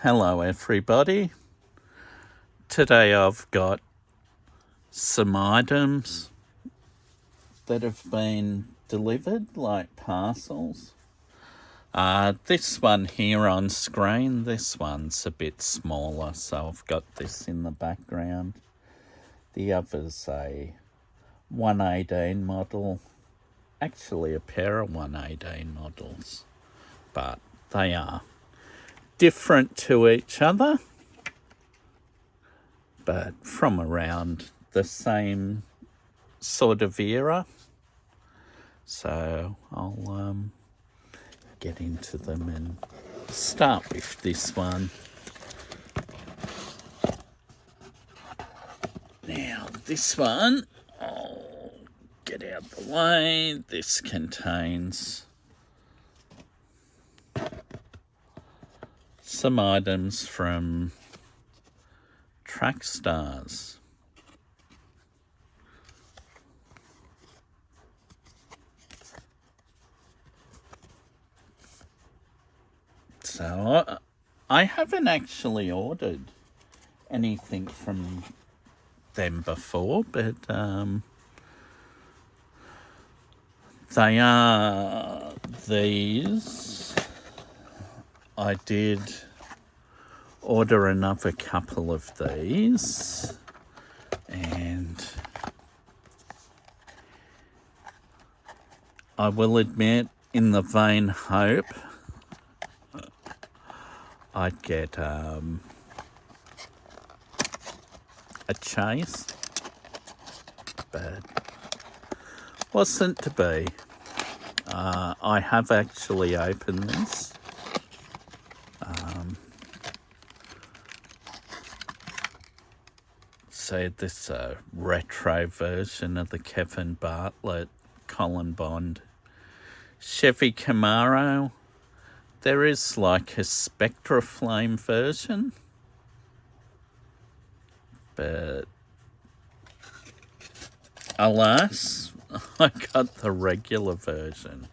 hello everybody. Today I've got some items that have been delivered, like parcels. This one here on screen, this one's a bit smaller, so I've got this in the background. The other's a 118 model, actually a pair of 118 models, but they are different to each other, but from around the same sort of era. So I'll get into them and start with this one. Now this one, I'll get out the way. This contains some items from TrackStars. So I haven't actually ordered anything from them before, but they are these. I did order another couple of these, and I will admit, in the vain hope I'd get a chase, but wasn't to be. I have actually opened this. So this is a retro version of the Kevin Bartlett, Colin Bond Chevy Camaro. There is like a Spectra Flame version, but alas, I got the regular version,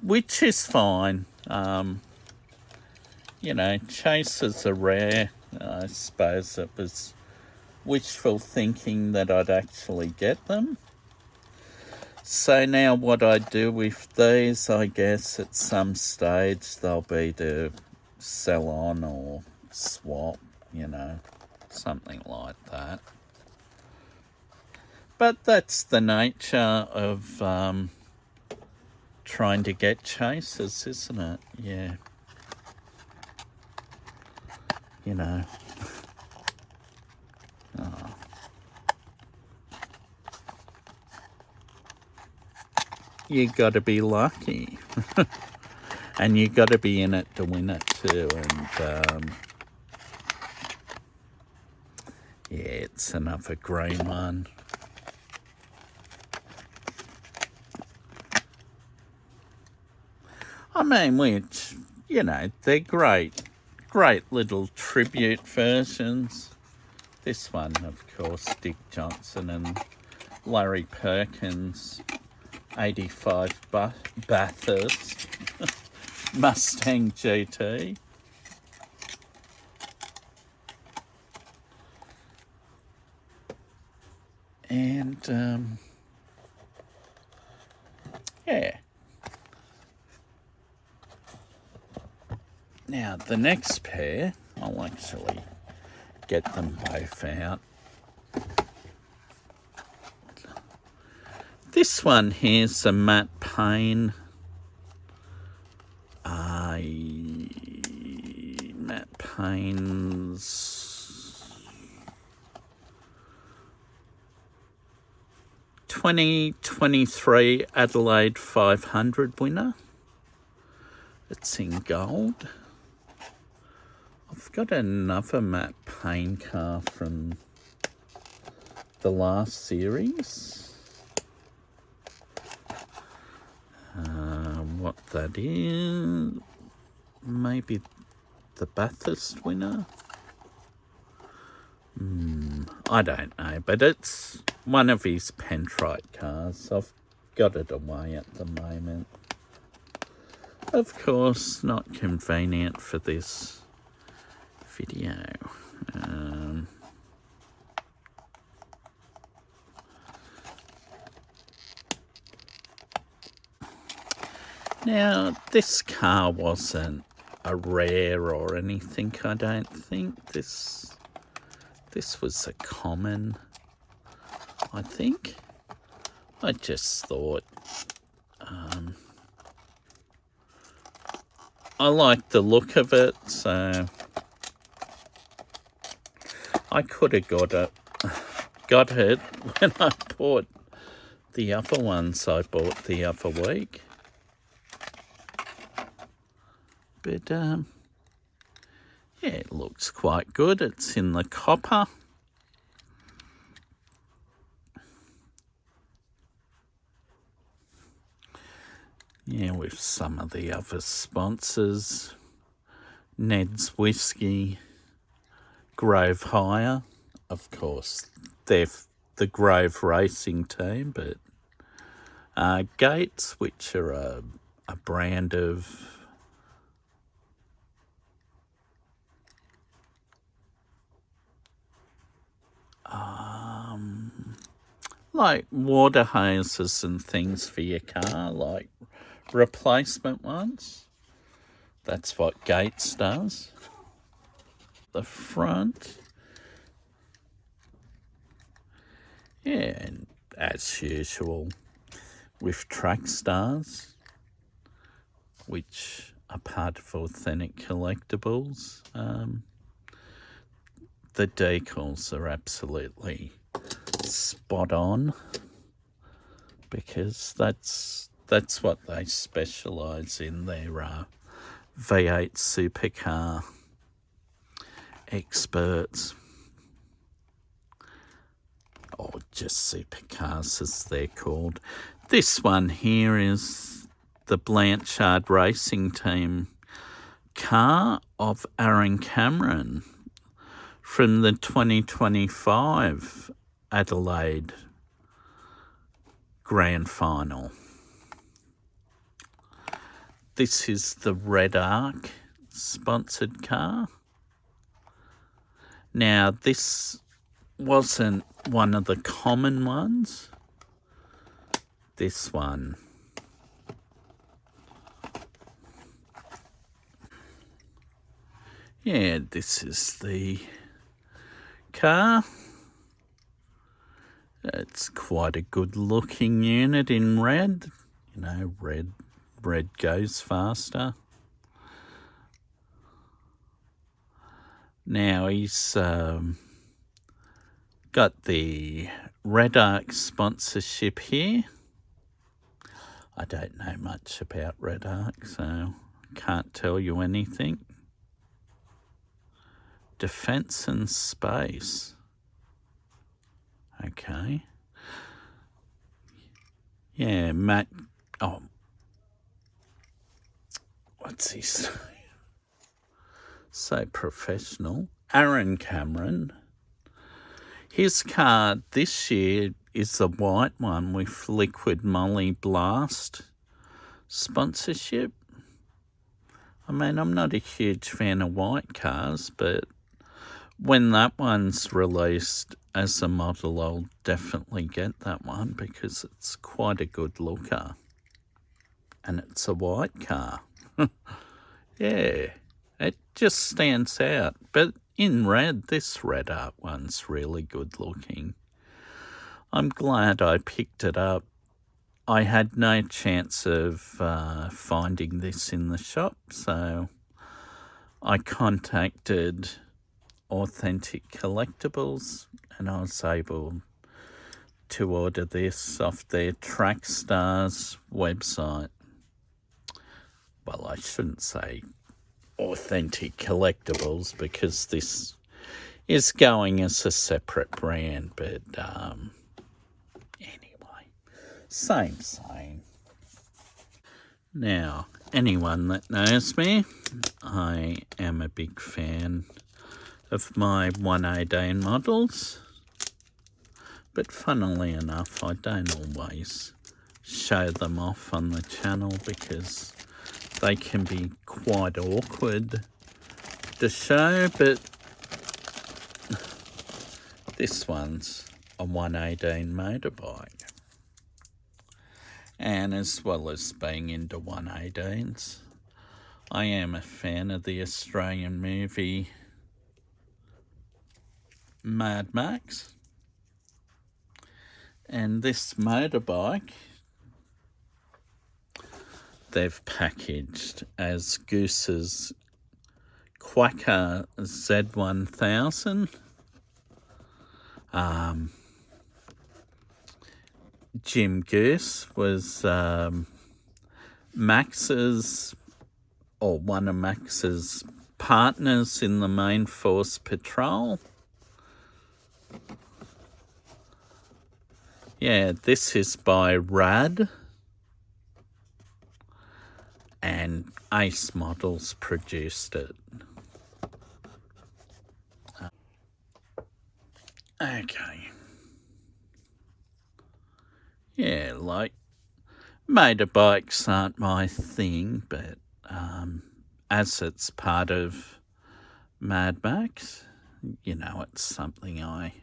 which is fine. You know, chases are rare. I suppose it was wishful thinking that I'd actually get them. So now what I do with these, I guess at some stage they'll be to sell on or swap, you know, something like that. But that's the nature of trying to get chases, isn't it? Yeah. You know. Oh. You got to be lucky. And you got to be in it to win it too. And yeah, it's another green one. I mean, which, you know, they're great little tribute versions. This one, of course, Dick Johnson and Larry Perkins, 85 Bathurst Mustang GT. And yeah. Now the next pair, I'll actually get them both out. This one here's a Matt Payne. Matt Payne's 2023 Adelaide 500 winner. It's in gold. I've got another Matt Payne car from the last series. What that is, maybe the Bathurst winner. I don't know, but it's one of his Pentrite cars. I've got it away at the moment. Of course, not convenient for this video. Now, this car wasn't a rare or anything, I don't think. This was a common, I think. I just thought, I like the look of it, so I could have got it when I bought the other ones I bought the other week. But, yeah, it looks quite good. It's in the copper. Yeah, with some of the other sponsors. Ned's Whiskey, Grove Hire. Of course, they're the Grove racing team, but Gates, which are a brand of like water hoses and things for your car, like replacement ones. That's what Gates does. The front. Yeah, and as usual with TrackStars, which are part of Authentic Collectibles. The decals are absolutely spot on, because that's what they specialise in. They're V8 supercar experts, or just supercars as they're called. This one here is the Blanchard Racing Team car of Aaron Cameron from the 2025 Adelaide Grand Final. This is the Red Arc sponsored car. Now, this wasn't one of the common ones. This one. Yeah, this is the car. It's quite a good looking unit in red. You know, red goes faster. Now he's got the Red Arc sponsorship here. I don't know much about Red Arc, so can't tell you anything. Defence and Space. Okay. Yeah, Matt. Oh, what's he say? So professional. Aaron Cameron. His car this year is the white one with Liquid Molly Blast sponsorship. I mean, I'm not a huge fan of white cars, but when that one's released as a model, I'll definitely get that one because it's quite a good looker. And it's a white car. Yeah, it just stands out. But in red, this Red Arc one's really good looking. I'm glad I picked it up. I had no chance of finding this in the shop, so I contacted Authentic Collectibles and I was able to order this off their TrackStars website. Well, I shouldn't say Authentic Collectibles because this is going as a separate brand, but anyway, same. Now, anyone that knows me, I am a big fan of my 118 models, but funnily enough, I don't always show them off on the channel because they can be quite awkward to show, but this one's a 118 motorbike. And as well as being into 118s, I am a fan of the Australian movie Mad Max. And this motorbike, they've packaged as Goose's Kwaka Z1000. Jim Goose was Max's, or one of Max's partners in the Main Force Patrol. Yeah, this is by Rad, and Ace Models produced it. Okay. Yeah, like, motorbikes aren't my thing, but as it's part of Mad Max, you know, it's something I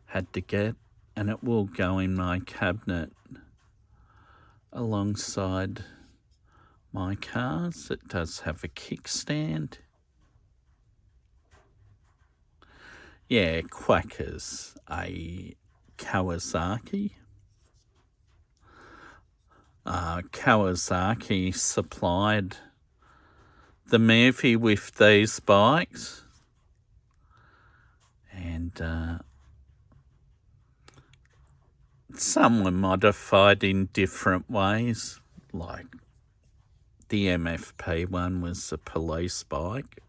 had to get, and it will go in my cabinet alongside my cars. It does have a kickstand. Yeah, Kwaka's a Kawasaki. Kawasaki supplied the movie with these bikes, and some were modified in different ways, like the MFP one was a police bike,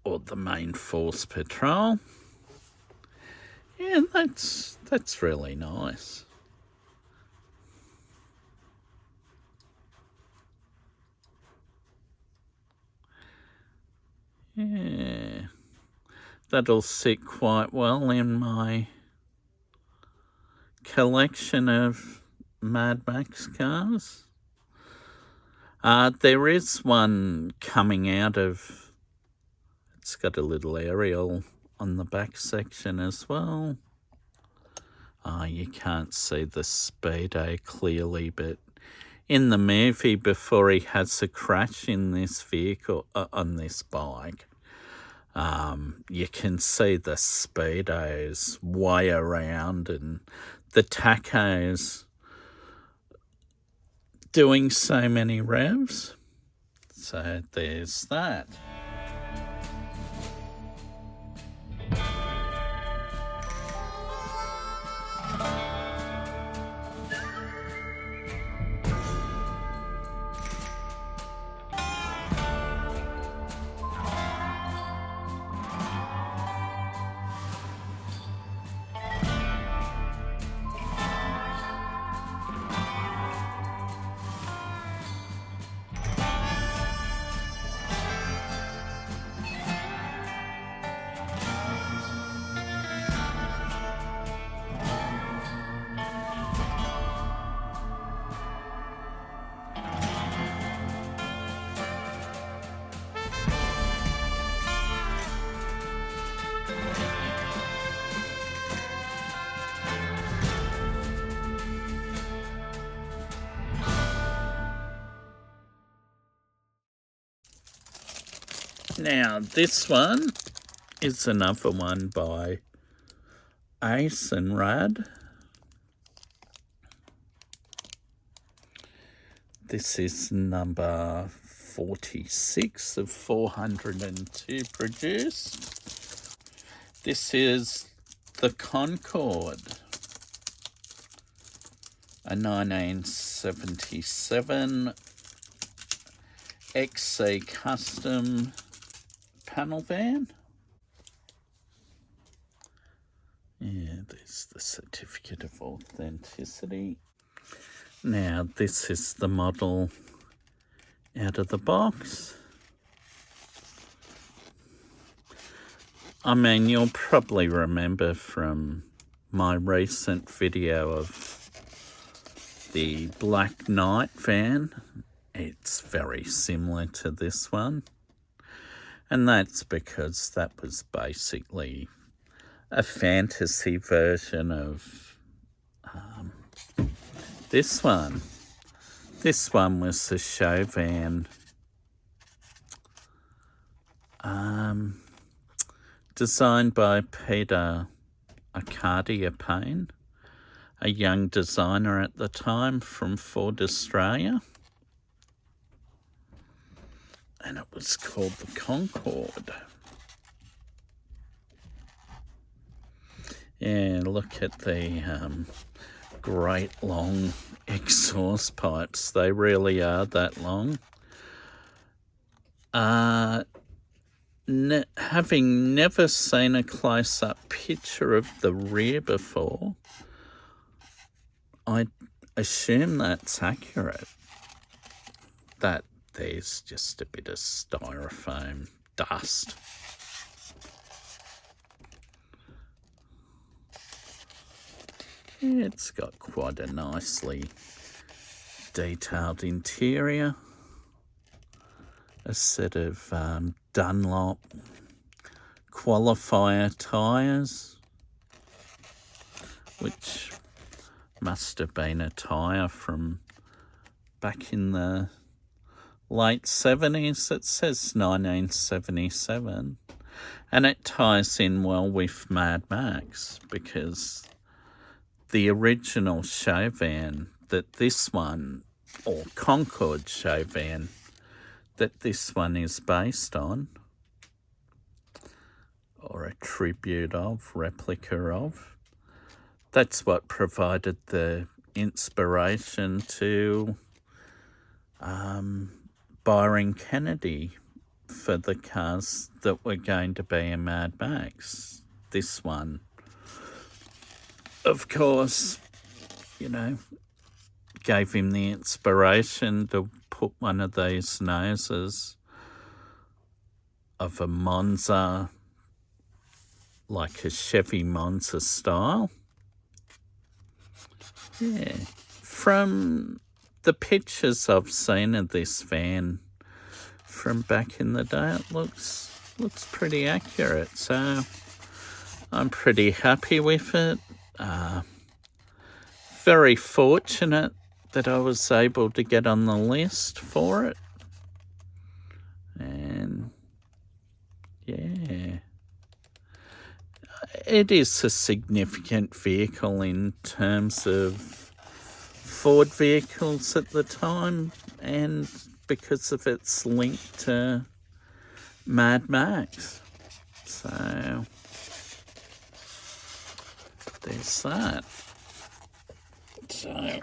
or the Main Force Patrol. Yeah, that's really nice. Yeah, that'll sit quite well in my collection of Mad Max cars. There is one coming out of, it's got a little aerial on the back section as well. You can't see the speedo clearly, but in the movie, before he has a crash in this vehicle, on this bike, you can see the speedos way around and the tacos doing so many revs. So there's that. Now, this one is another one by Ace and Rad. This is number 46 of 402 produced. This is the Concord, a 1977 XC Custom panel van. Yeah, there's the certificate of authenticity. Now, this is the model out of the box. I mean, you'll probably remember from my recent video of the Black Knight van it's very similar to this one. And that's because that was basically a fantasy version of this one. This one was the show van designed by Peter Arcadia-Payne, a young designer at the time from Ford Australia. And it was called the Concord. Yeah, look at the great long exhaust pipes. They really are that long. Having never seen a close-up picture of the rear before, I assume that's accurate. That there's just a bit of styrofoam dust. It's got quite a nicely detailed interior. A set of Dunlop qualifier tyres, which must have been a tyre from back in the late 70s. It says 1977. And it ties in well with Mad Max, because the original show van that this one, or Concord show van, that this one is based on, or a tribute of, replica of, that's what provided the inspiration to Byron Kennedy for the cars that were going to be in Mad Max. This one, of course, you know, gave him the inspiration to put one of these noses of a Monza, like a Chevy Monza style. Yeah, from the pictures I've seen of this van from back in the day, it looks pretty accurate, so I'm pretty happy with it. Very fortunate that I was able to get on the list for it. And yeah, it is a significant vehicle in terms of Ford vehicles at the time, and because of its link to Mad Max. So there's that. So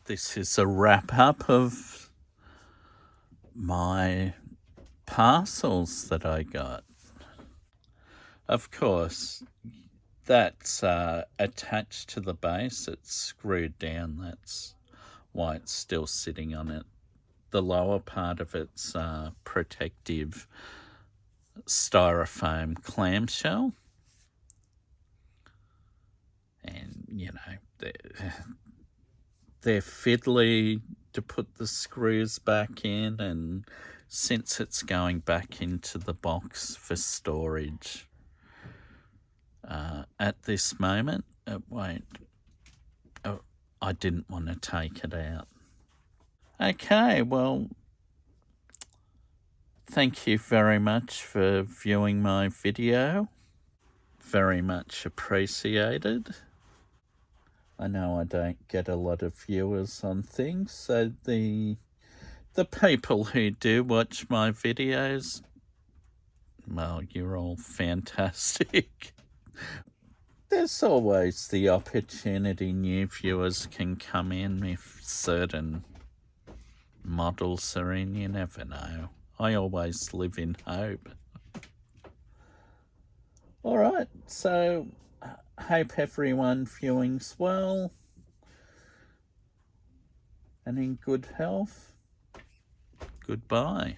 this is a wrap-up of my parcels that I got. Of course, that's attached to the base. It's screwed down. That's why it's still sitting on it. The lower part of it's protective styrofoam clamshell. And, you know, they're fiddly to put the screws back in, and since it's going back into the box for storage at this moment, it won't. Oh, I didn't want to take it out. Okay, well, thank you very much for viewing my video. Very much appreciated. I know I don't get a lot of viewers on things, so the people who do watch my videos, well, you're all fantastic. there's always the opportunity new viewers can come in if certain models are in. You never know. I always live in hope. All right, so hope everyone viewing's well and in good health. Goodbye.